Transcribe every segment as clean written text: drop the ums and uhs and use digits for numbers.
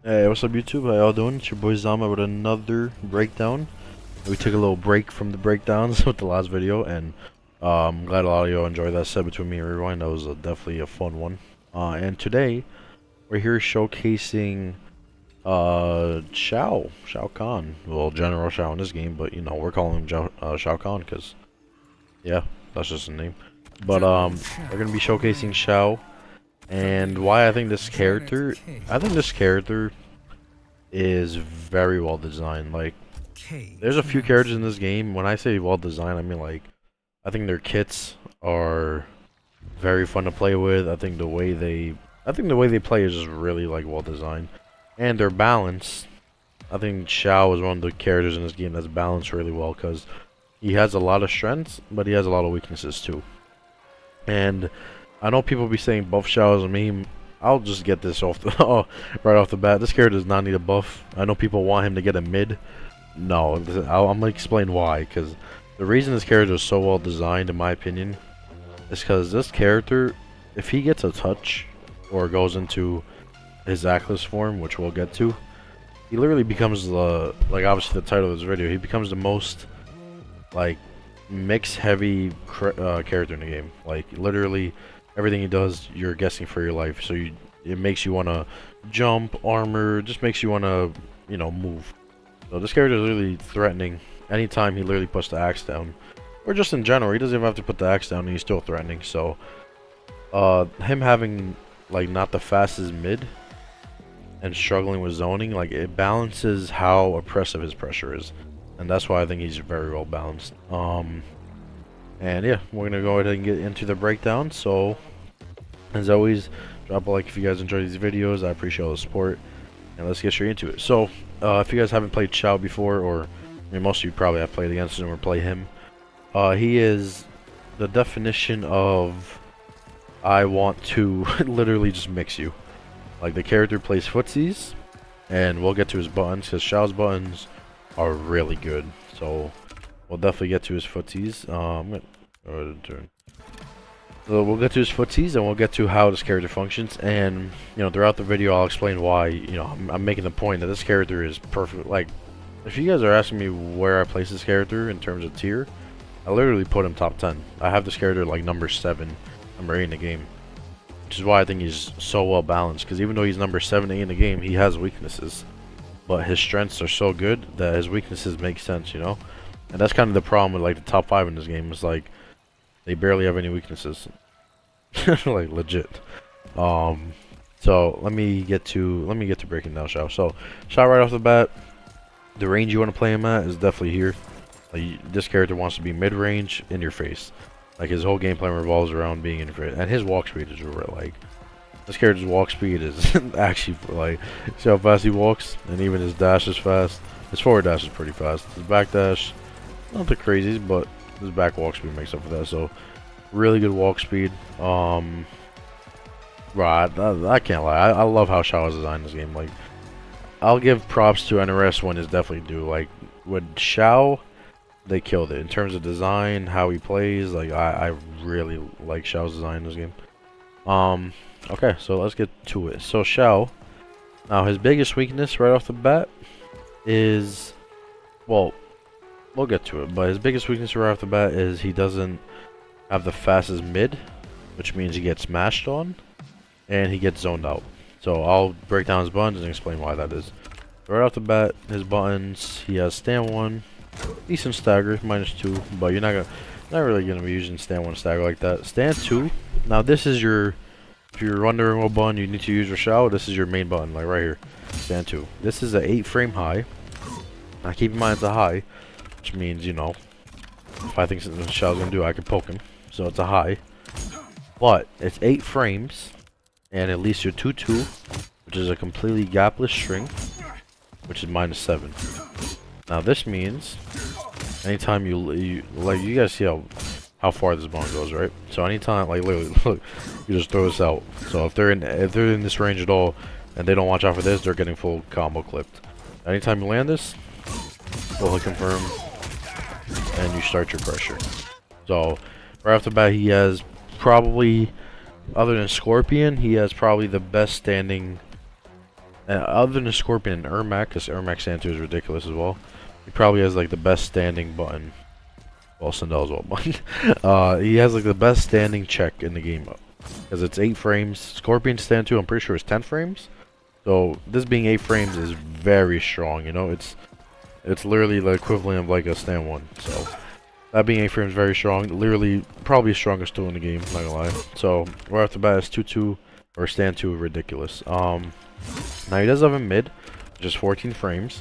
Hey, what's up YouTube? How y'all doing? It's your boy Zama with another breakdown. We took a little break from the breakdowns with the last video, and I'm glad a lot of y'all enjoyed that set between me and Rewind. That was definitely a fun one. And today, we're here showcasing Shao Khan. Well, General Shao in this game, but you know, we're calling him Shao Khan because, yeah, that's just his name. But we're going to be showcasing Shao. And why I think this character is very well designed. Like, there's a few characters in this game. When I say well designed, I mean like, I think their kits are very fun to play with. I think the way they play is just really like well designed, and their balance. I think Shao is one of the characters in this game that's balanced really well because he has a lot of strengths, but he has a lot of weaknesses too. And I know people be saying buff Shao is a meme. I'll just get this off the right off the bat. This character does not need a buff. I know people want him to get a mid. No, I'm gonna explain why. Because the reason this character is so well designed, in my opinion, is because this character, if he gets a touch or goes into his Atlas form, which we'll get to, he literally becomes the, like obviously the title of this video, he becomes the most like mix heavy character in the game. Like literally everything he does, you're guessing for your life. So it makes you want to jump, armor, just makes you want to, you know, move. So this character is really threatening. Anytime he literally puts the axe down, or just in general, he doesn't even have to put the axe down and he's still threatening. So him having like not the fastest mid and struggling with zoning, like it balances how oppressive his pressure is. And that's why I think he's very well balanced. And yeah, we're gonna go ahead and get into the breakdown. So, as always, drop a like if you guys enjoy these videos. I appreciate all the support, and let's get straight into it. So, if you guys haven't played Shao before, or I mean, most of you probably have played against him or play him, he is the definition of I want to literally just mix you. Like the character plays footsies, and we'll get to his buttons because Shao's buttons are really good. So we'll definitely get to his footsies. So we'll get to his footsies and we'll get to how this character functions. And you know, throughout the video, I'll explain why. You know, I'm making the point that this character is perfect. Like, if you guys are asking me where I place this character in terms of tier, I literally put him top 10. I have this character like number 7, number 8 in the game, which is why I think he's so well balanced. Because even though he's number 7, 8 in the game, he has weaknesses, but his strengths are so good that his weaknesses make sense. You know. And that's kind of the problem with like the top 5 in this game. Is like they barely have any weaknesses, like legit. So let me get to breaking down Shao. So Shao right off the bat, the range you want to play him at is definitely here. Like, this character wants to be mid range, in your face. Like his whole game plan revolves around being in your face, and his walk speed is real. Like this character's walk speed is actually like, see how fast he walks, and even his dash is fast. His forward dash is pretty fast. His back dash, not the craziest, but his back walk speed makes up for that. So really good walk speed. Right, I can't lie. I love how Shao is designed in this game. Like, I'll give props to NRS when it's definitely due. Like with Shao, they killed it in terms of design, how he plays. Like I really like Shao's design in this game. Okay, so let's get to it. So Shao, now his biggest weakness right off the bat is, well, we'll get to it, but his biggest weakness right off the bat is he doesn't have the fastest mid, which means he gets smashed on, and he gets zoned out. So I'll break down his buttons and explain why that is. Right off the bat, his buttons, he has stand 1, decent stagger, -2, but you're not really gonna be using stand 1 stagger like that. Stand 2, now this is your, if you're wondering what button you need to use for Shao, this is your main button, like right here, stand 2. This is an 8 frame high. Now keep in mind it's a high, which means, you know, if I think something Shao's gonna do, I can poke him. So it's a high, but it's 8 frames, and at least your 2-2, which is a completely gapless string, which is -7. Now this means anytime you like, you guys see how far this bone goes, right? So anytime, like literally, look, you just throw this out. So if they're in this range at all, and they don't watch out for this, they're getting full combo clipped. Anytime you land this, full hit confirm, and you start your pressure. So right off the bat, he has probably, other than Scorpion, he has probably the best standing Other than Scorpion and Ermac, because Ermac stand 2 is ridiculous as well. He probably has like the best standing button. Well, Sindel's well button. He has like the best standing check in the game. Because it's 8 frames. Scorpion stand 2, I'm pretty sure it's 10 frames. So this being 8 frames is very strong, you know, it's literally the equivalent of like a stand 1. So that being 8 frames very strong, literally probably the strongest tool in the game, not gonna lie. So right off the bat it's 2-2 or stand 2 ridiculous. Now he does have a mid, which is 14 frames.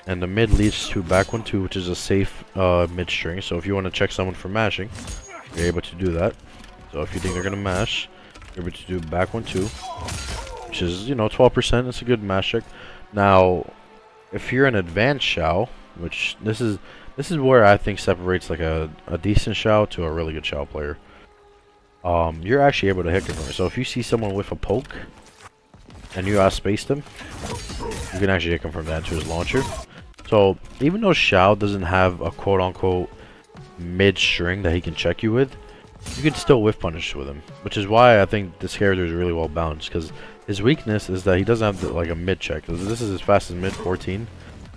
And the mid leads to back 1-2, which is a safe mid string. So if you want to check someone for mashing, you're able to do that. So if you think they're gonna mash, you're able to do back 1-2. Which is, you know, 12%. It's a good mash check. Now, if you're an advanced Shao, which this is where I think separates like a decent Shao to a really good Shao player. You're actually able to hit confirm. So if you see someone with a poke and you outspace them, you can actually hit confirm that into his launcher. So even though Shao doesn't have a quote-unquote mid string that he can check you with, you can still whiff punish with him, which is why I think this character is really well balanced. Because his weakness is that he doesn't have like a mid check. This is his fastest mid, 14.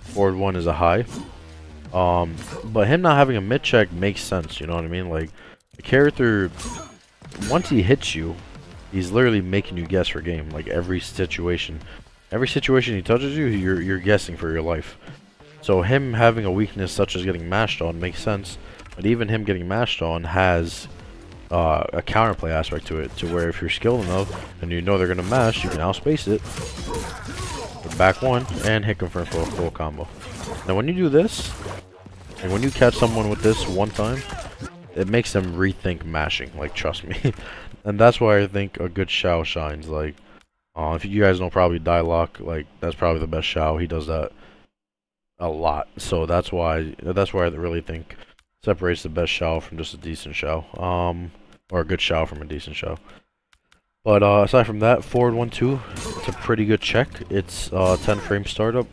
Forward 1 is a high. But him not having a mid check makes sense. You know what I mean? Like the character, once he hits you, he's literally making you guess for game. Like every situation he touches you, you're guessing for your life. So him having a weakness such as getting mashed on makes sense. But even him getting mashed on has a counterplay aspect to it, to where if you're skilled enough and you know they're gonna mash, you can outspace it with back 1 and hit confirm for a full combo. Now when you do this, and when you catch someone with this one time, it makes them rethink mashing, like trust me. And that's why I think a good Shao shines. Like if you guys know probably Dialock, like that's probably the best Shao. He does that a lot. So that's why I really think separates the best Shao from just a decent Shao. Or a good Shao from a decent Shao. But aside from that, forward 1-2, it's a pretty good check. It's 10 frame startup.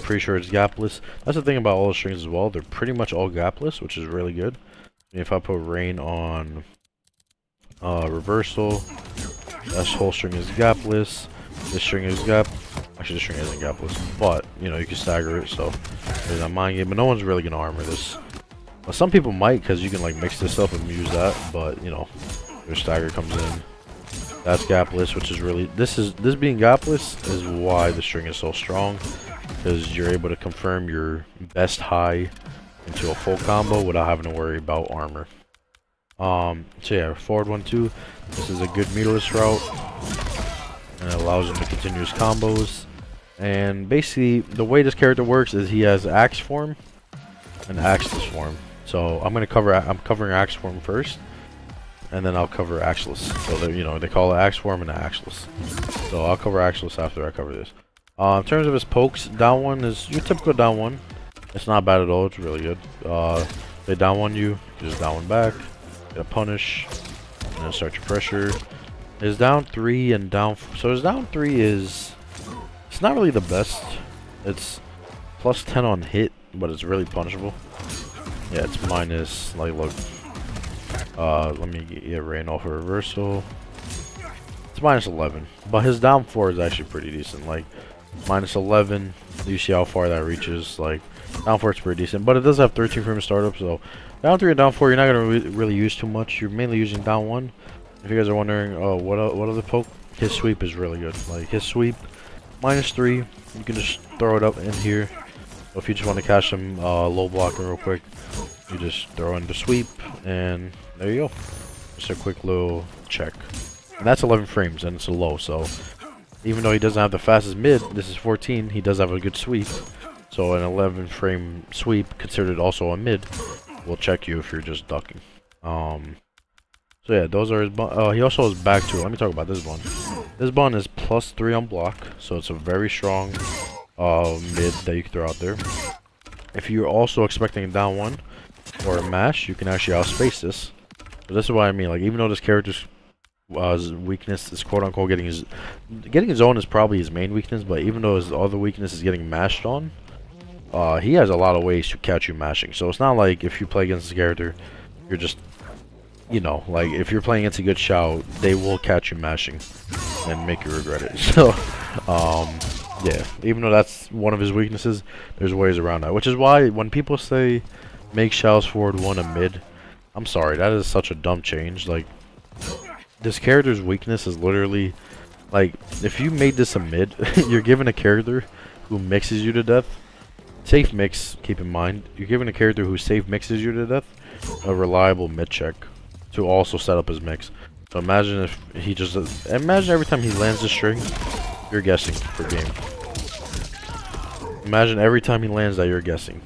Pretty sure it's gapless. That's the thing about all the strings as well. They're pretty much all gapless, which is really good. If I put rain on reversal, this whole string is gapless. This string is actually this string isn't gapless, but you know you can stagger it, so there's a mind game. But no one's really gonna armor this. Well, some people might, because you can like mix this up and use that, but you know, your stagger comes in. That's gapless, which is really this being gapless is why the string is so strong, because you're able to confirm your best high into a full combo without having to worry about armor. So yeah, forward 1-2. This is a good meterless route, and it allows him to continue his combos. And basically, the way this character works is he has axe form and axeless form. So I'm covering axe form first, and then I'll cover axeless. So you know they call it axe form and axeless. So I'll cover axeless after I cover this. In terms of his pokes, down 1 is your typical down 1. It's not bad at all. It's really good. They down 1 you just down 1 back, get a punish, and then start your pressure. His down 3 and so his down 3 is, it's not really the best. It's plus 10 on hit, but it's really punishable. Yeah, it's minus, like, look. Let me get rain off a reversal. It's minus 11, but his down 4 is actually pretty decent. Like minus 11, you see how far that reaches. Like down 4 is pretty decent, but it does have 13 frame startup. So down 3 and down 4, you're not gonna really use too much. You're mainly using down 1. If you guys are wondering, oh, what other poke? His sweep is really good. Like his sweep, minus 3. You can just throw it up in here. So if you just want to catch him low blocking real quick, you just throw in the sweep, and there you go. Just a quick little check. And that's 11 frames, and it's a low. So even though he doesn't have the fastest mid, this is 14. He does have a good sweep. So an 11 frame sweep, considered also a mid, will check you if you're just ducking. So yeah, those are his he also has back 2. Let me talk about this bun. This bun is plus 3 on block, so it's a very strong mid that you can throw out there. If you're also expecting a down 1 or a mash, you can actually outspace this. But this is what I mean. Like even though this character's weakness is quote unquote getting his own is probably his main weakness, but even though his other weakness is getting mashed on, he has a lot of ways to catch you mashing. So it's not like if you play against this character, you're just, you know, like if you're playing against a good Shao, they will catch you mashing and make you regret it. So Yeah, even though that's one of his weaknesses, there's ways around that. Which is why when people say make Shao's forward 1 a mid, I'm sorry, that is such a dumb change. Like, this character's weakness is literally, like, if you made this a mid, you're given a character who mixes you to death. Safe mix, keep in mind. You're given a character who safe mixes you to death a reliable mid check to also set up his mix. So imagine if he just, imagine every time he lands a string, you're guessing for game. Imagine every time he lands that you're guessing.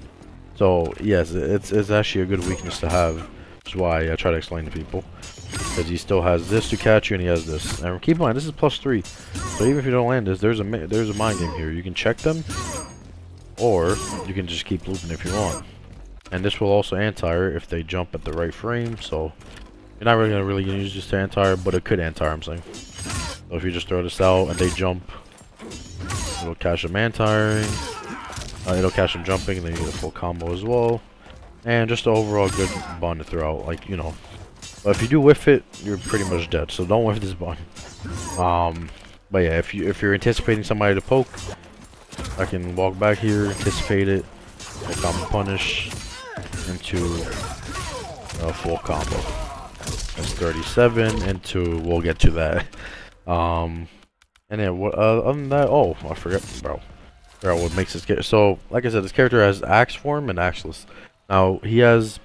So yes, it's actually a good weakness to have. Which is why I try to explain to people. Because he still has this to catch you and he has this. And keep in mind, this is +3. So even if you don't land this, there's a mind game here. You can check them, or you can just keep looping if you want. And this will also anti-air if they jump at the right frame. So you're not really gonna use this to anti-air, but it could anti-air, I'm saying. So if you just throw this out and they jump, it'll catch them anti-airing. It'll catch them jumping, and then you get a full combo as well. And just an overall good bond to throw out, like, you know. But if you do whiff it, you're pretty much dead. So don't whiff this bond. But yeah, if you're anticipating somebody to poke, I can walk back here, anticipate it, combo punish into a full combo. That's 37 into, we'll get to that. And then what? Other than that, oh, I forgot, bro. What makes this character? So, like I said, this character has axe form and axeless. Now he has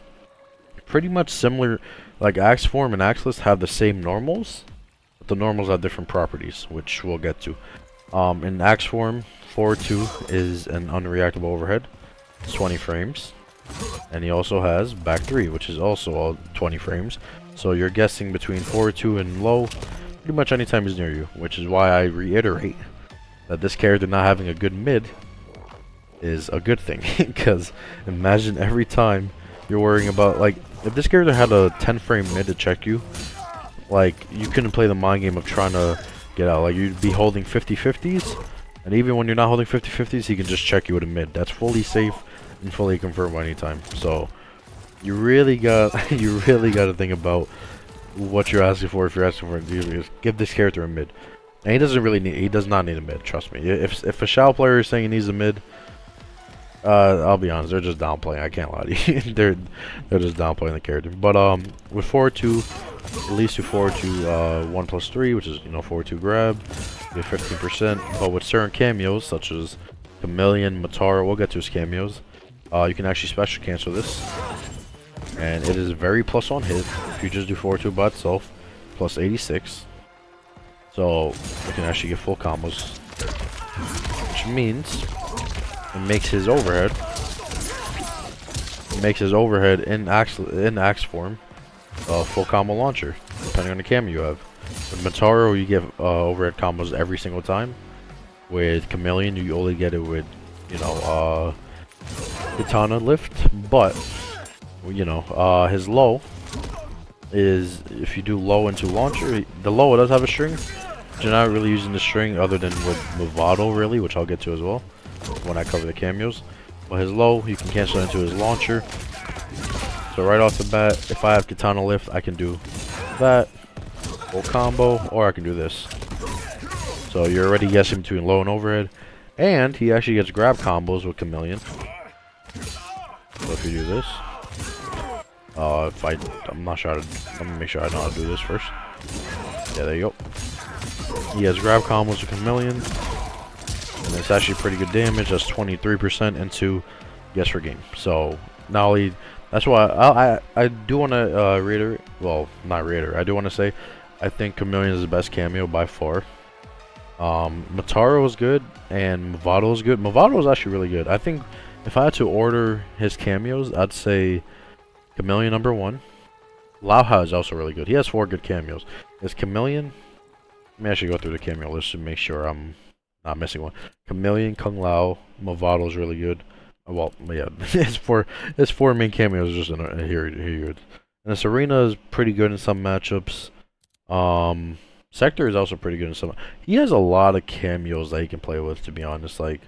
pretty much similar, like axe form and axeless have the same normals, but the normals have different properties, which we'll get to. In axe form, forward 2 is an unreactable overhead, it's 20 frames, and he also has back 3, which is also all 20 frames. So you're guessing between forward 2 and low pretty much anytime he's near you, which is why I reiterate that this character not having a good mid is a good thing. Because imagine every time you're worrying about, like, if this character had a 10 frame mid to check you, like, you couldn't play the mind game of trying to get out. Like, you'd be holding 50-50s, and even when you're not holding 50-50s, he can just check you with a mid. That's fully safe and fully confirmed anytime. So you really got to think about what you're asking for. If you're asking for a, give this character a mid. And he does not need a mid, trust me. If a Shao player is saying he needs a mid, I'll be honest, they're just downplaying. I can't lie to you. they're just downplaying the character. But with forward 2, at least with forward 2 1+3, which is, you know, forward 2 grab, you get 15%. But with certain cameos such as Chameleon, Matara, we'll get to his cameos, you can actually special cancel this, and it is very plus on hit if you just do forward 2 by itself, plus 86. So you can actually get full combos, which means it makes his overhead. In axe form, full combo launcher, depending on the camo you have. With Mataro, you get overhead combos every single time. With Chameleon, you only get it with, you know, katana lift. But you know, his low is, if you do low into launcher, the low does have a string. You're not really using the string other than with Movado, really, which I'll get to as well when I cover the cameos. But his low, you can cancel into his launcher. So right off the bat, if I have katana lift, I can do that full combo, or I can do this. So you're already guessing between low and overhead, and he actually gets grab combos with Chameleon. So if you do this, I'm not sure how to, let me make sure I know how to do this first. Yeah, there you go. He has grab combos with Chameleon, and it's actually pretty good damage. That's 23% into guess for game. So not only, that's why I do want to reiterate, well, not reiterate, I do want to say I think Chameleon is the best cameo by far. Mataro is good, and Movado is good. Movado is actually really good. I think if I had to order his cameos, I'd say Chameleon #1. Lauha is also really good. He has 4 good cameos. His Chameleon, let me actually go through the cameo list to make sure I'm not missing one. Chameleon, Kung Lao, Movado is really good. Well, yeah, his four main cameos just in here good. And this Arena is pretty good in some matchups. Sector is also pretty good in some. He has a lot of cameos that he can play with, to be honest. Like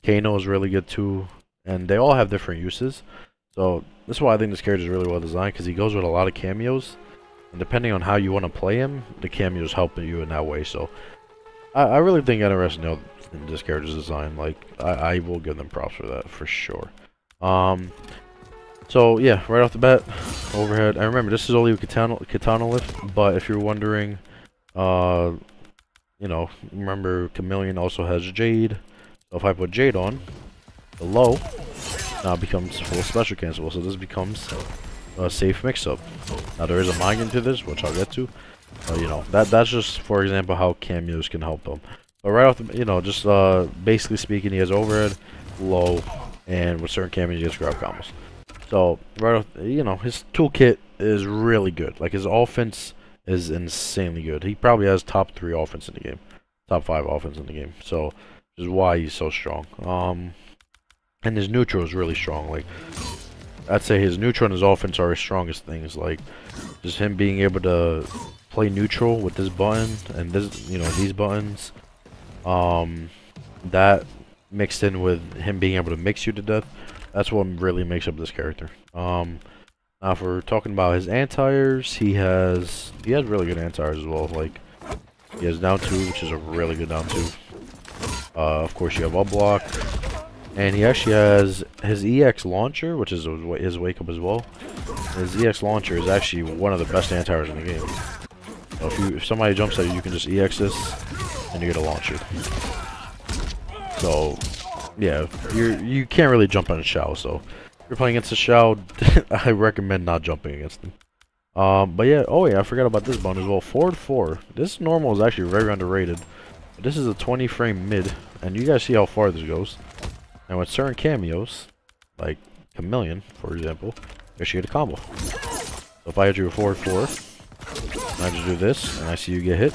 Kano is really good too, and they all have different uses. So this is why I think this character is really well designed, because he goes with a lot of cameos, and depending on how you want to play him, the cameos help you in that way. So I really think NRS in this character's design. Like, I will give them props for that, for sure. So yeah, right off the bat, overhead. And remember, this is only a katana lift, but if you're wondering, you know, remember Chameleon also has Jade. So if I put Jade on, the low now becomes full special cancel. So this becomes a safe mix-up. Now there is a mind game to this, which I'll get to. You know, that's just, for example, how cameos can help them. But right off the, you know, just basically speaking, he has overhead, low, and with certain cameos he has grab combos. So right off, you know, his toolkit is really good. Like, his offense is insanely good. He probably has top 3 offense in the game, top 5 offense in the game. So which is why he's so strong. And his neutral is really strong. Like, I'd say his neutral and his offense are his strongest things. Like, just him being able to play neutral with this button and this, you know, these buttons. That mixed in with him being able to mix you to death, that's what really makes up this character. Now if we're talking about his anti-airs, he has really good anti-airs as well. Like, he has down 2, which is a really good down 2. Of course you have up block, and he actually has his EX launcher, which is his wake up as well. His EX launcher is actually one of the best anti-airs in the game. So if somebody jumps at you, you can just EX this, and you get a launcher. So yeah, you can't really jump on a Shao. So if you're playing against a Shao, I recommend not jumping against him. But yeah, oh yeah, I forgot about this button as well. Forward 4. This normal is actually very underrated. But this is a 20 frame mid, and you guys see how far this goes. And with certain cameos, like Chameleon, for example, you should get a combo. So if I hit you with forward 4, and I just do this, and I see you get hit,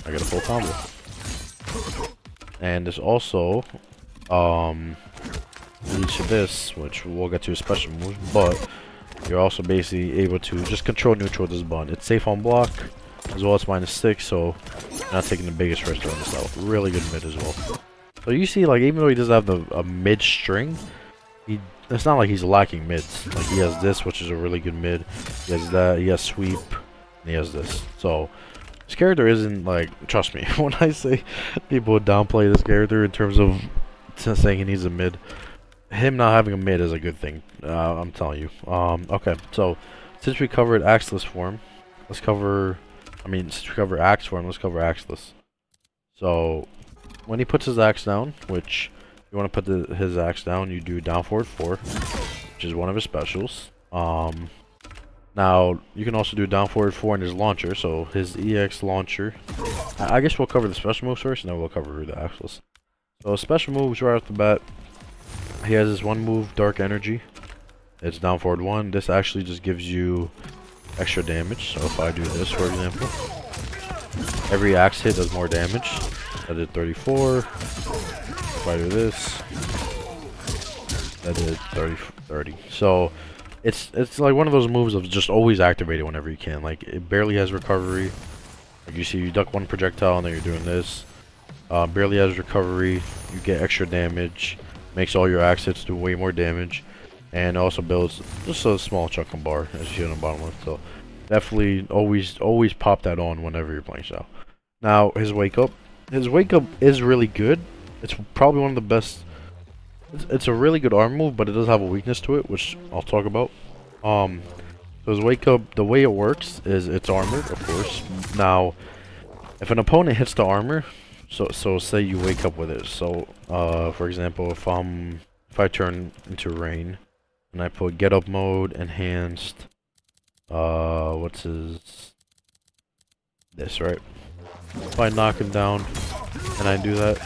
I get a full combo. And there's also leads to this, which we'll get to a special move, but you're also basically able to just control neutral with this button. It's safe on block, as well as -6, so you're not taking the biggest risk on this out. Really good mid as well. So you see, like, even though he doesn't have a mid string, it's not like he's lacking mids. Like, he has this, which is a really good mid. He has that, he has sweep, and he has this. So this character isn't, like, trust me, when I say people downplay this character in terms of saying he needs a mid, him not having a mid is a good thing. I'm telling you. Okay, so since we covered Axeless form, let's cover, since we covered Axe form, let's cover Axeless. So when he puts his axe down, which you want to put his axe down, you do down forward 4, which is one of his specials. Now you can also do down forward 4 in his launcher, so his EX launcher. I guess we'll cover the special moves first, and then we'll cover the Axeless. So special moves right off the bat, he has this one move, Dark Energy. It's down forward 1. This actually just gives you extra damage. So if I do this, for example, every axe hit does more damage. I did 34. If I do this, I did 30. So it's like one of those moves of just always activate it whenever you can. Like, it barely has recovery. Like, you see, you duck one projectile and then you're doing this. Barely has recovery. You get extra damage. Makes all your axe hits do way more damage, and also builds just a small chunk of bar, as you see on the bottom left. So definitely always pop that on whenever you're playing Shao. Now his wake up is really good. It's probably one of the best. It's a really good arm move, but it does have a weakness to it, which I'll talk about. So his wake up, the way it works is it's armored, of course. Now if an opponent hits the armor, so say you wake up with it. So for example, if I turn into rain and I put get up mode, enhanced, what's this, right? If I knock him down and I do that,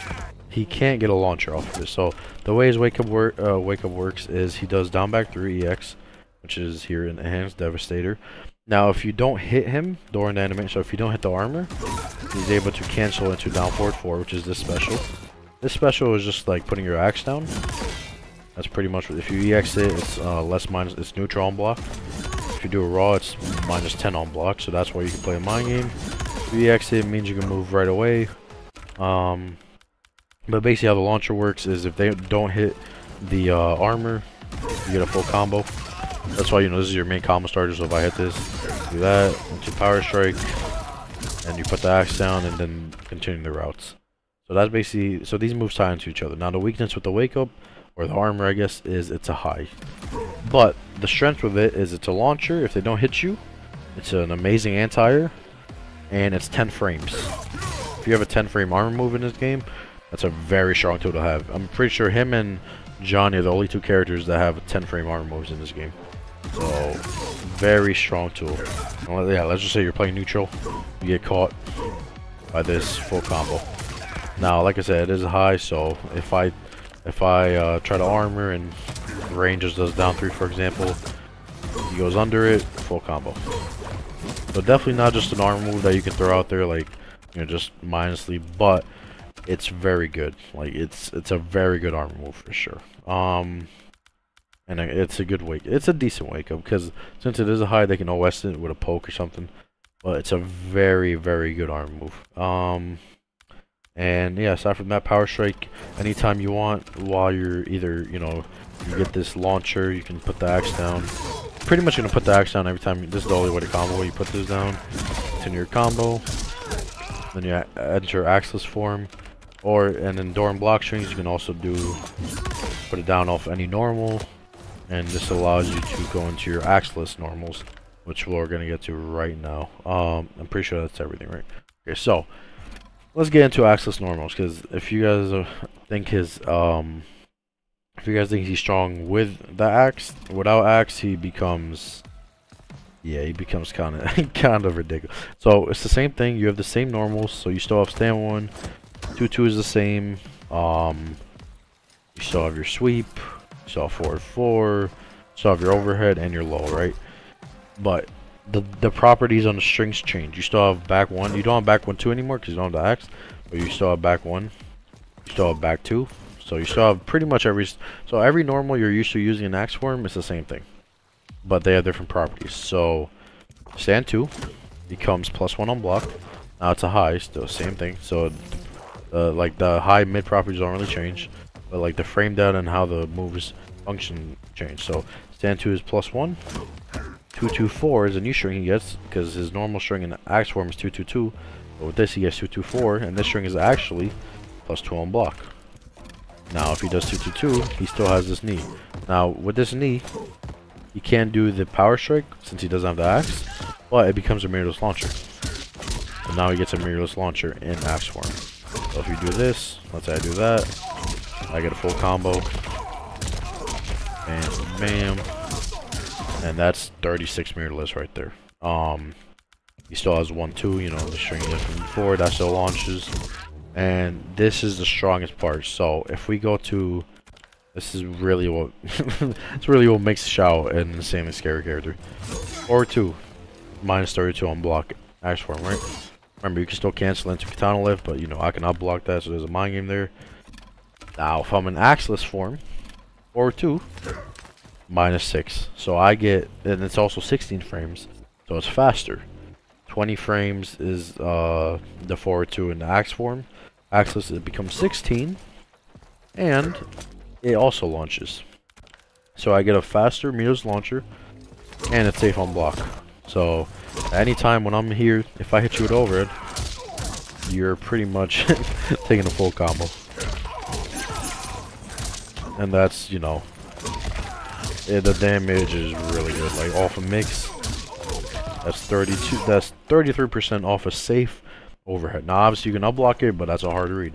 he can't get a launcher off of this. So the way his wake up works is he does down back 3 EX, which is here in enhanced devastator. Now if you don't hit him during the animation, so if you don't hit the armor, he's able to cancel into down forward 4, which is this special. This special is just like putting your axe down. That's pretty much, if you EX it, it's it's neutral on block. If you do a raw, it's -10 on block, so that's why you can play a mind game. If you EX it, means you can move right away. But basically how the launcher works is if they don't hit the armor, you get a full combo. That's why, you know, this is your main combo starter. So if I hit this, do that, into power strike, and you put the axe down, and then continue the routes. So that's basically, so these moves tie into each other. Now the weakness with the wake up, or the armor I guess, is it's a high. But the strength with it is it's a launcher. If they don't hit you, it's an amazing anti-air, and it's 10 frames. If you have a 10 frame armor move in this game, that's a very strong tool to have. I'm pretty sure him and Johnny are the only 2 characters that have 10 frame armor moves in this game. So, very strong tool. Well, yeah, let's just say you're playing neutral, you get caught by this full combo. Now, like I said, it is high, so if I try to armor and the range just does down 3, for example, he goes under it, full combo. So definitely not just an armor move that you can throw out there, like, you know, just mindlessly, but it's very good. Like, it's a very good armor move for sure. And it's a good wake. It's a decent wake up because since it is a high, they can OS it with a poke or something. But it's a very, very good armor move. And yeah, aside from that, power strike anytime you want while you're either, you know, you get this launcher, you can put the axe down. Pretty much gonna put the axe down every time. This is the only way to combo. You put this down, continue your combo, then you enter axeless form, and then during block strings you can also put it down off any normal, and this allows you to go into your axeless normals, which we're gonna get to right now. I'm pretty sure that's everything, right? Okay, so let's get into axeless normals, because if you guys think he's strong with the axe, without axe he becomes, yeah, he becomes kind of ridiculous. So it's the same thing. You have the same normals, so you still have stand 1, 2-2 is the same. You still have your sweep, you still have forward 4, you still have your overhead and your low, right? But the properties on the strings change. You still have back 1. You don't have back 1 2 anymore because you don't have the axe, but you still have back 1. You still have back 2. So you still have pretty much every normal you're used to using in axe form is the same thing, but they have different properties. So stand 2 becomes +1 on block. Now it's a high, still same thing. So like the high mid properties don't really change, but like the frame down and how the moves function change. So stand 2 is +1. 2-2-4 is a new string he gets because his normal string in axe form is 2-2-2, but with this he gets 2-2-4, and this string is actually +2 on block. Now if he does 2-2-2, he still has this knee. Now with this knee, he can't do the power strike since he doesn't have the axe, but it becomes a mirrorless launcher. So now he gets a mirrorless launcher in axe form. So if you do this, let's say I do that, I get a full combo. Bam, bam. And that's 36 mirrorless right there. He still has 1-2, you know, the string from before, that still launches. And this is the strongest part. So if we go to, this is really what it's really what makes Shao an insanely scary character. Or 2 minus 32 on block axe form, right? Remember, you can still cancel into katana lift, but you know I cannot block that, so there's a mind game there. Now if I'm in axeless form, or 2 -6, so I get, and it's also 16 frames, so it's faster. 20 frames is the forward 2 in the axe form. Axeless, it becomes 16, and it also launches. So I get a faster mirrorless launcher, and it's safe on block. So anytime when I'm here, if I hit you with overhead, you're pretty much taking a full combo. And that's, you know, the damage is really good. Like off a mix, that's 32. That's 33% off a safe overhead. Now obviously you can unblock it, but that's a hard read.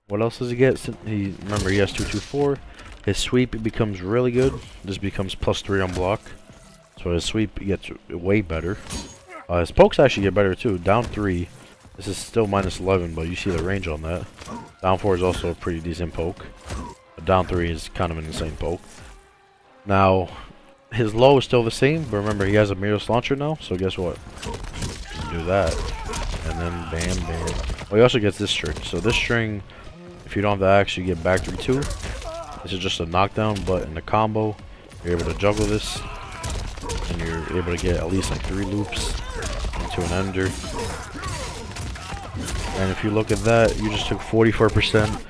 What else does he get? Remember he has 2-2-4. His sweep becomes really good. This becomes +3 on block, so his sweep gets way better. His pokes actually get better too. Down 3. This is still -11, but you see the range on that. Down 4 is also a pretty decent poke. But down 3 is kind of an insane poke. Now, his low is still the same, but remember he has a mirrorless launcher now, so guess what? You can do that, and then bam, bam. Well, he also gets this string. So this string, if you don't have the axe, you get back 3-2. This is just a knockdown, but in the combo, you're able to juggle this, and you're able to get at least like 3 loops into an ender. And if you look at that, you just took 44%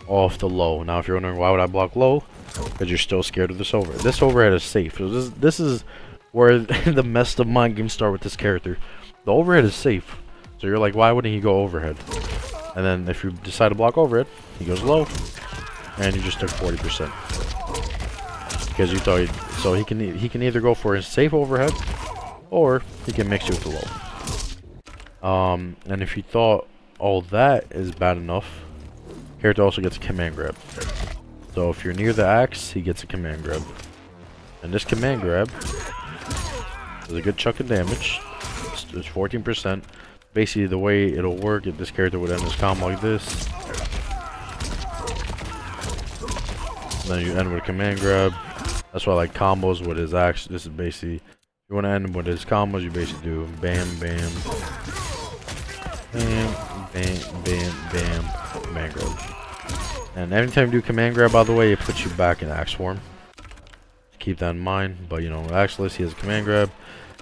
off the low. Now if you're wondering why would I block low, because you're still scared of this overhead. This overhead is safe. So this is where the messed up mind games start with this character. The overhead is safe. So you're like, why wouldn't he go overhead? And then if you decide to block over it, he goes low, and you just took 40%. Because you thought so he can either go for a safe overhead, or he can mix you with the low. And if you thought all that is bad enough, character also gets a command grab. So if you're near the axe, he gets a command grab. And this command grab is a good chunk of damage. It's 14%. Basically, the way it'll work, if this character would end his combo like this. And then you end with a command grab. That's why I like combos with his axe. This is basically, if you want to end with his combos, you basically do bam, bam, bam, bam, bam, bam, command grab. And every time you do command grab, by the way, it puts you back in axe form. Keep that in mind. But you know, Axeless, he has a command grab.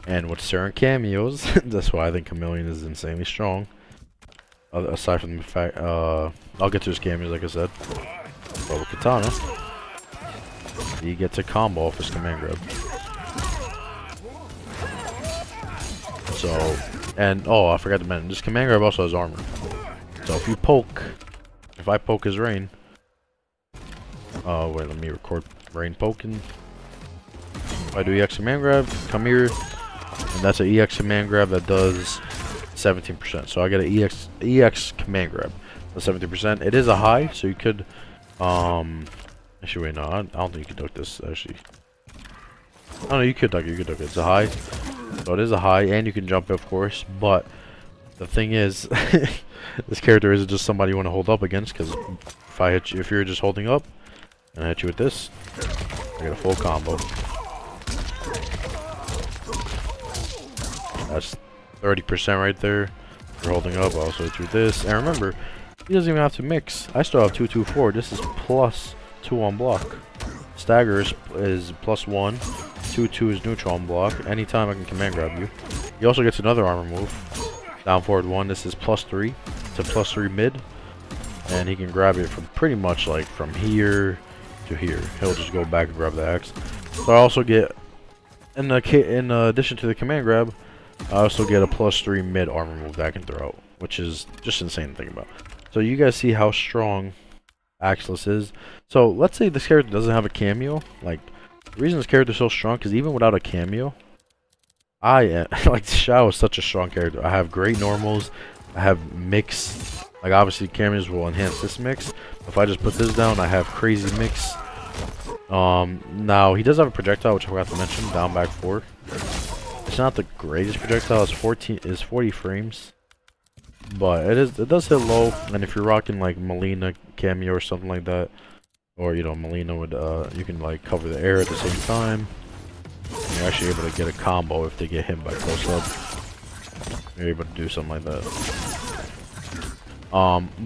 And with certain cameos, that's why I think Chameleon is insanely strong. Aside from the fact, I'll get to his cameos, like I said. But with Katana, he gets a combo off his command grab. So, and oh, I forgot to mention, this command grab also has armor. So if you poke, if I poke his rain, wait, let me record rain poking. If I do EX command grab, come here. And that's an EX command grab that does 17%. So I get an EX command grab. That's 17%. It is a high, so you could actually wait, no, I don't think you can duck this actually. Oh no, you could duck it, It's a high. So it is a high, and you can jump it, of course, but the thing is this character isn't just somebody you want to hold up against, because if I hit you, if you're just holding up and I hit you with this, I get a full combo. That's 30% right there. You're holding up, also hit you with this. And remember, he doesn't even have to mix. I still have 2-2-4. This is +2 on block. Stagger is +1. 2-2 is neutral on block. Anytime I can command grab you. He also gets another armor move. Down forward 1. This is +3 to +3 mid. And he can grab it from pretty much like from here to here. He'll just go back and grab the axe. So I also get, in addition to the command grab, I also get a +3 mid armor move that I can throw out, which is just insane to think about. So you guys see how strong Axeless is. So let's say this character doesn't have a cameo. Like, the reason this character is so strong, because even without a cameo, like Shao is such a strong character. I have great normals. I have mix. Like obviously cameos will enhance this mix. If I just put this down, I have crazy mix. Now he does have a projectile, which I forgot to mention. Down back 4. It's not the greatest projectile. It's 40 frames, but it does hit low. And if you're rocking like Melina cameo or something like that, or you know Melina would you can like cover the air at the same time. And you're actually able to get a combo if they get hit by close up. You're able to do something like that.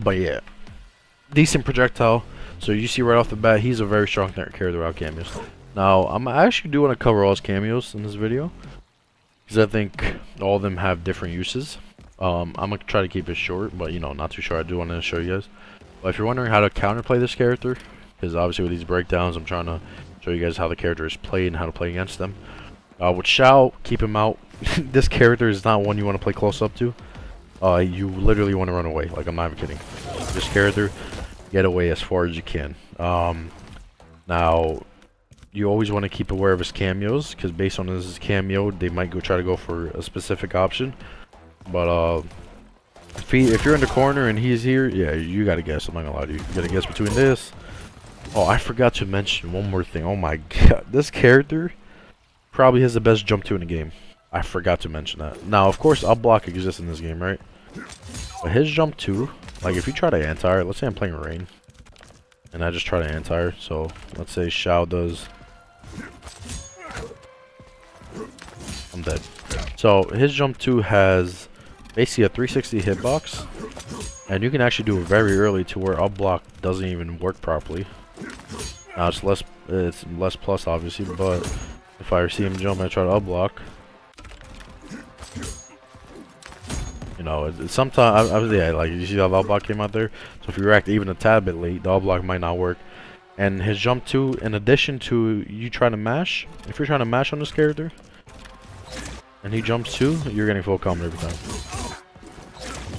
But yeah, decent projectile. So you see right off the bat, he's a very strong character without cameos. Now I actually do want to cover all his cameos in this video, because I think all of them have different uses. I'm gonna try to keep it short, but you know, not too short. I do want to show you guys. But if you're wondering how to counterplay this character, because obviously with these breakdowns, I'm trying to show you guys how the character is played and how to play against them. With Shao, keep him out. This character is not one you want to play close up to. You literally want to run away. Like, I'm not even kidding. This character, get away as far as you can. Now, you always want to keep aware of his cameos, because based on his cameo, they might try to go for a specific option. But if you're in the corner and he's here, yeah, you gotta guess. I'm not gonna lie to you. You gotta guess between this. Oh, I forgot to mention one more thing. Oh my god, this character probably has the best jump 2 in the game. I forgot to mention that. Now, of course, up block exists in this game, right? But his jump 2, like if you try to anti-air, let's say I'm playing Rain, and I just try to anti-air. So let's say Shao does. I'm dead. So his jump 2 has basically a 360 hitbox, and you can actually do it very early to where up block doesn't even work properly. Now it's less plus obviously, but if I see him jump and I try to up block, you know, it's sometimes yeah, like you see how the up block came out there. So if you react even a tad bit late, the up block might not work. And his jump 2, in addition to you trying to mash, if you're trying to mash on this character and he jumps 2, you're getting full combo every time.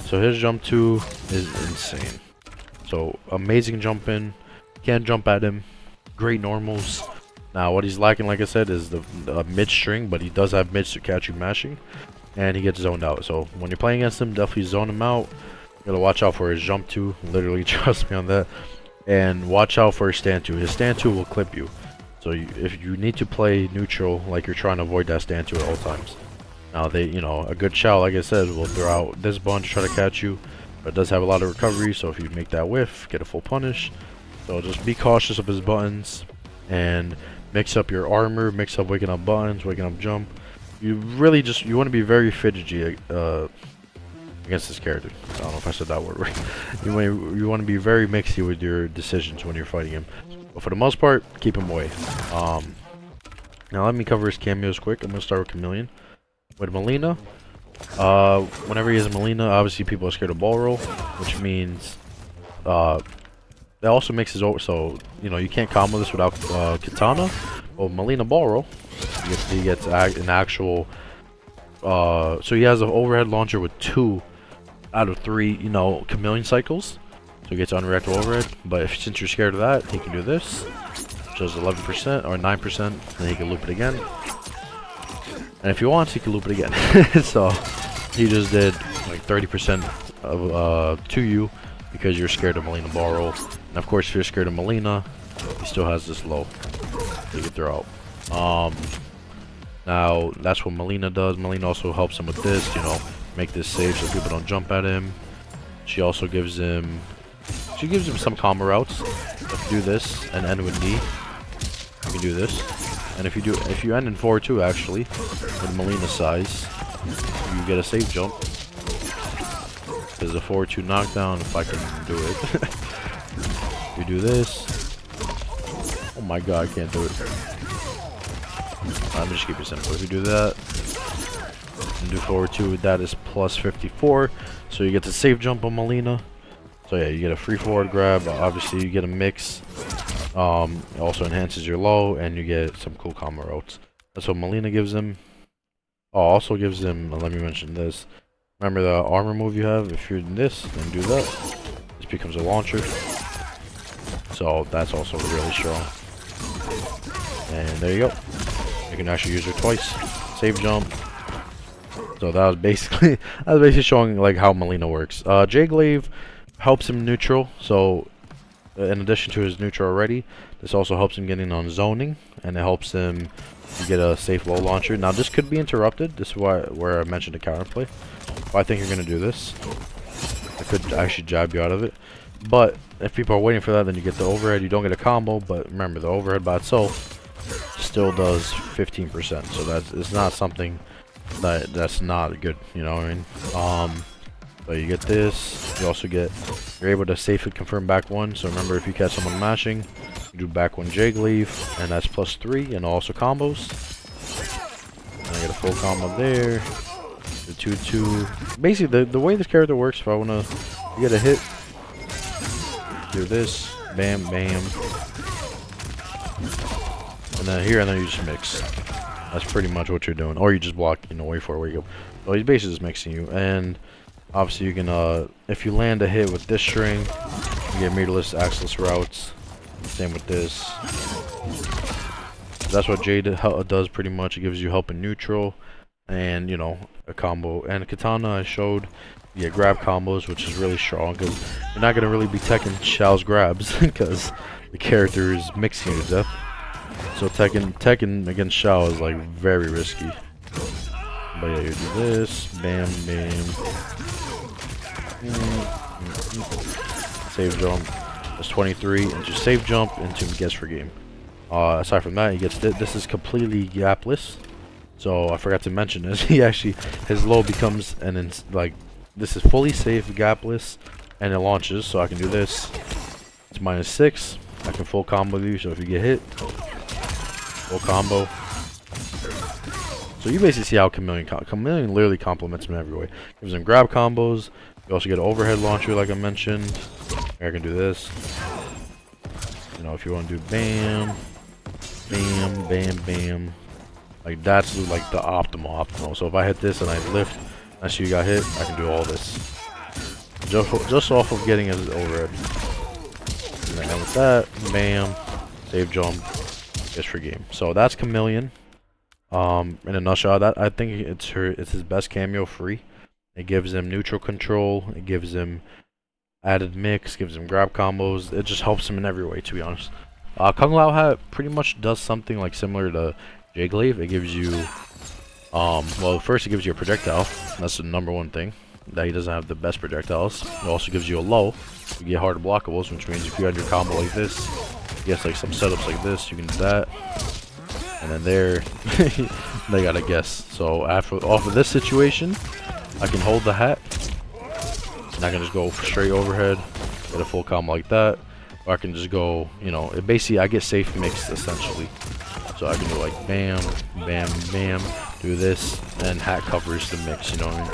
So his jump 2 is insane. So amazing jump in. Can't jump at him. Great normals. Now what he's lacking, like I said, is the mid string, but he does have mids to catch you mashing, and he gets zoned out. So when you're playing against him, definitely zone him out. You gotta watch out for his jump 2. Literally, trust me on that. And watch out for his stand 2. His stand 2 will clip you. So if you need to play neutral, like you're trying to avoid that stand 2 at all times. Now a good Shao, like I said, will throw out this bun to try to catch you, but it does have a lot of recovery. So if you make that whiff, get a full punish. So just be cautious of his buttons and mix up your armor, mix up waking up buttons, waking up jump. You really you want to be very fidgety against this character. I don't know if I said that word right. You want to be very mixy with your decisions when you're fighting him. But for the most part, keep him away. Now let me cover his cameos quick. I'm gonna start with Chameleon. With Melina, whenever he has Melina, obviously people are scared of ball roll, which means that also makes his so you can't combo this without Katana or Melina ball roll. He gets an actual so he has an overhead launcher with 2 out of 3 chameleon cycles, so he gets unreactive overhead. But since you're scared of that, he can do this, which is 11% or 9%, then he can loop it again, and if he wants he can loop it again. So he just did like 30% of to you because you're scared of Melina ball roll. And of course, if you're scared of Melina, he still has this low that you can throw out. Now that's what Melina does. Melina also helps him with this, make this safe so people don't jump at him. She also gives him some combo routes. If you do this and end with knee, you can do this. And if you end in 4-2 actually, with Melina size, you get a safe jump. There's a 4-2 knockdown if I can do it. You do this. Oh my god, I can't do it. Let me just keep it simple. If you do that, and do 4-2, that is plus 54. So you get the safe jump on Melina. So yeah, you get a free forward grab. Obviously, you get a mix. It also enhances your low, and you get some cool combo routes. That's what Melina gives him. Oh, also gives him. Let me mention this. Remember the armor move you have? If you're in this, then do that. This becomes a launcher. So that's also really strong. And there you go. You can actually use it twice. Save jump. So that was basically showing like how Melina works. J-Glaive helps him neutral. So in addition to his neutral already, this also helps him getting on zoning, and it helps him get a safe low launcher. Now this could be interrupted. This is where I mentioned the counterplay. If I think you're gonna do this, I could actually jab you out of it. But if people are waiting for that, then you get the overhead. You don't get a combo, but remember the overhead by itself still does 15%. So it's not something that's not good. You know what I mean? But you get this. You also you're able to safely confirm back 1. So remember, if you catch someone mashing, you do back 1 J-Glaive, and that's plus 3, and also combos. And I get a full combo there. The 2-2. Basically, the way this character works, if I wanna get a hit, do this, bam, bam, and then here, and then you just mix. That's pretty much what you're doing, or you just block, wait for where you go. So he's basically just mixing you, and obviously you can, if you land a hit with this string, you get meterless, axeless routes. Same with this. That's what Jade does pretty much. It gives you help in neutral, and a combo. And Katana I showed. You get grab combos, which is really strong because you're not gonna really be teching Shao's grabs because the character is mixing you to death. So Tekken against Shao is like very risky. But yeah, you do this, bam, bam. Save jump. That's 23, and just save jump into guess for game. Aside from that, he gets this is completely gapless. So I forgot to mention this. His low becomes this is fully safe, gapless, and it launches. So I can do this. It's -6. I can full combo you. So if you get hit, full combo. So you basically see how Chameleon literally complements him in every way. Gives him grab combos. You also get an overhead launcher, like I mentioned. I can do this. If you want to do bam, bam, bam, bam. Like that's like the optimal. So if I hit this and I lift, I see you got hit, I can do all this. just off of getting his overhead. And then with that, bam, save jump, gets free game. So that's Chameleon. In a nutshell, that I think it's his best cameo free. It gives him neutral control. It gives him added mix. Gives him grab combos. It just helps him in every way, to be honest. Kung Lao Hat pretty much does something like similar to J-Glaive. It gives you, well, first it gives you a projectile. That's the #1 thing. That he doesn't have the best projectiles. It also gives you a low. You get harder blockables, which means if you had your combo like this, you get like some setups like this, you can do that. And then there, they gotta guess. So off of this situation, I can hold the hat, and I can just go straight overhead, get a full combo like that. Or I can just go, you know, it basically, I get safe mixed essentially. So I can do like bam, bam, bam, do this, and hat covers the mix, you know what I mean?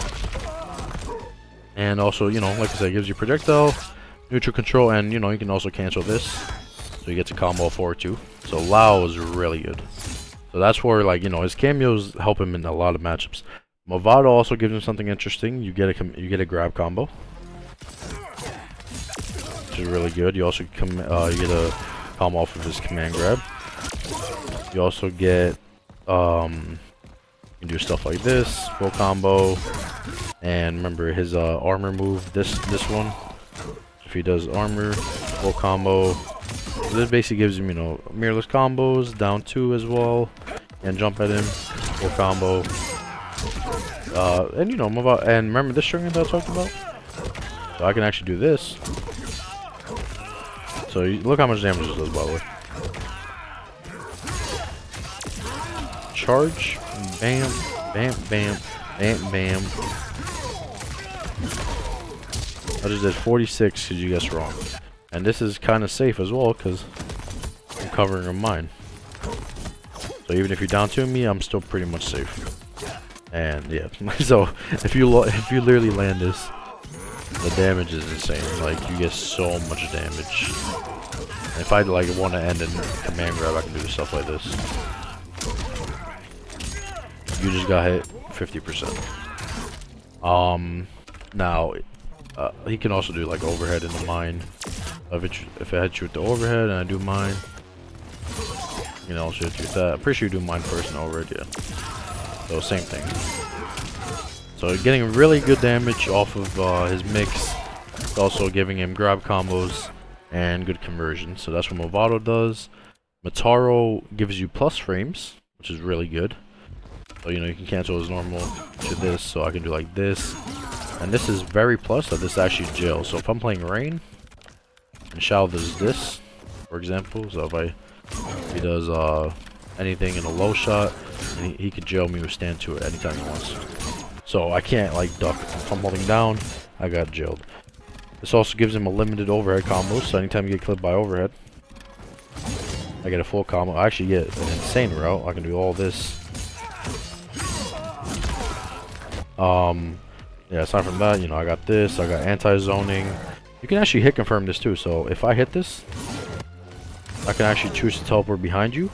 And also, you know, like I said, it gives you projectile, neutral control, and, you know, you can also cancel this. So you get to combo 4-2. So Lao is really good. So that's where, like, you know, his cameos help him in a lot of matchups. Movado also gives him something interesting. You get a grab combo, which is really good. You also you get a combo off of his command grab. You also get you can do stuff like this, full combo, and remember his armor move. This one, if he does armor, full combo. This basically gives him, you know, mirrorless combos, down 2 as well, and jump at him, full combo. And you know, move out. And remember this string that I talked about? So I can actually do this. So look how much damage this does, by the way. Charge, bam, bam, bam, bam, bam. I just did 46 because you guessed wrong. And this is kind of safe as well because I'm covering a mine. So even if you're down to me, I'm still pretty much safe. And yeah, so if you literally land this, the damage is insane. Like you get so much damage. And if I like want to end in command grab, I can do stuff like this. You just got hit 50%. Now he can also do like overhead in the mine. If I hit you with the overhead and I do mine, you know, I'll hit you with that. I'm pretty sure you do mine first and overhead, yeah. So same thing. So getting really good damage off of his mix. It's also giving him grab combos and good conversion. So that's what Movado does. Mataro gives you plus frames, which is really good. So you know you can cancel his normal to this. So I can do like this. And this is very plus, so this is actually jail. So if I'm playing Rain, and Shao does this, for example, so if he does anything in a low shot, and he could jail me with stand to it anytime he wants. So I can't like duck. If I'm holding down, I got jailed. This also gives him a limited overhead combo, so anytime you get clipped by overhead, I get a full combo. I actually get an insane route. I can do all this. Yeah, aside from that, you know, I got this. I got anti-zoning. You can actually hit confirm this too. So if I hit this, I can actually choose to teleport behind you.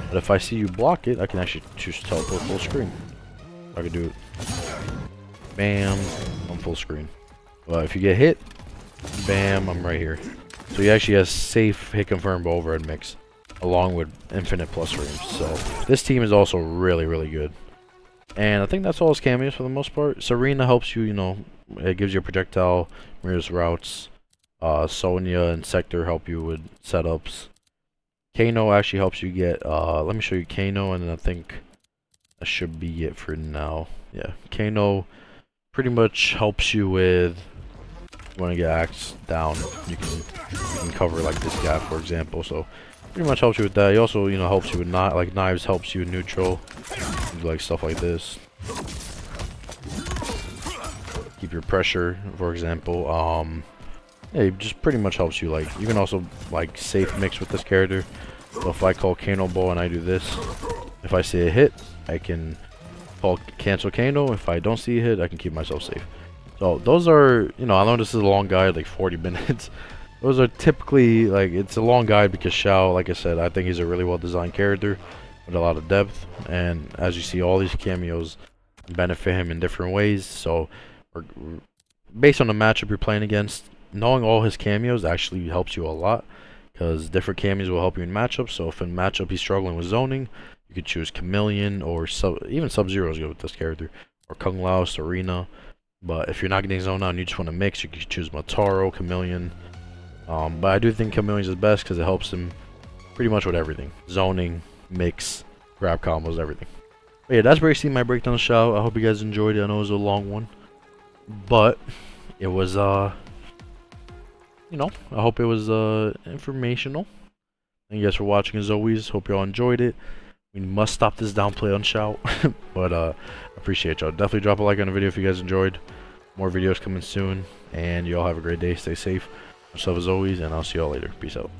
But if I see you block it, I can actually choose to teleport full screen. I can do it. Bam, I'm full screen. But if you get hit, bam, I'm right here. So he actually has safe hit confirm overhead mix, along with infinite plus frames. So this team is also really, really good. And I think that's all his cameos for the most part. Serena helps you, you know, it gives you a projectile, mirrors routes. Sonya and Sector help you with setups. Kano actually helps you get, let me show you Kano, and then I think that should be it for now. Yeah, Kano pretty much helps you with, you want to get axe down, you can cover like this guy, for example. So pretty much helps you with that. He also, you know, helps you with like knives, helps you in neutral, like stuff like this. Keep your pressure, for example. Yeah, it just pretty much helps you. Like you can also like safe mix with this character. So if I call Kano Ball and I do this, if I see a hit, I can call cancel Kano. If I don't see a hit, I can keep myself safe. So those are, you know, I know this is a long guide, like 40 minutes. Those are typically, like, it's a long guide because Shao, like I said, I think he's a really well designed character with a lot of depth. And as you see, all these cameos benefit him in different ways. So based on the matchup you're playing against, knowing all his cameos actually helps you a lot, because different cameos will help you in matchups. So if in matchup he's struggling with zoning, you could choose Chameleon, or even Sub-Zero is good with this character, or Kung Lao, Serena. But if you're not getting zoned out and you just want to mix, you could choose Motaro, Chameleon. But I do think Chameleon is best because it helps him pretty much with everything. Zoning, mix, grab combos, everything. But yeah, that's basically my breakdown show. I hope you guys enjoyed it. I know it was a long one, but it was you know, I hope it was informational. Thank you guys for watching as always. Hope you all enjoyed it. We must stop this downplay on Shao. But appreciate y'all. Definitely drop a like on the video if you guys enjoyed. More videos coming soon, and y'all have a great day. Stay safe. Much love as always, and I'll see y'all later. Peace out.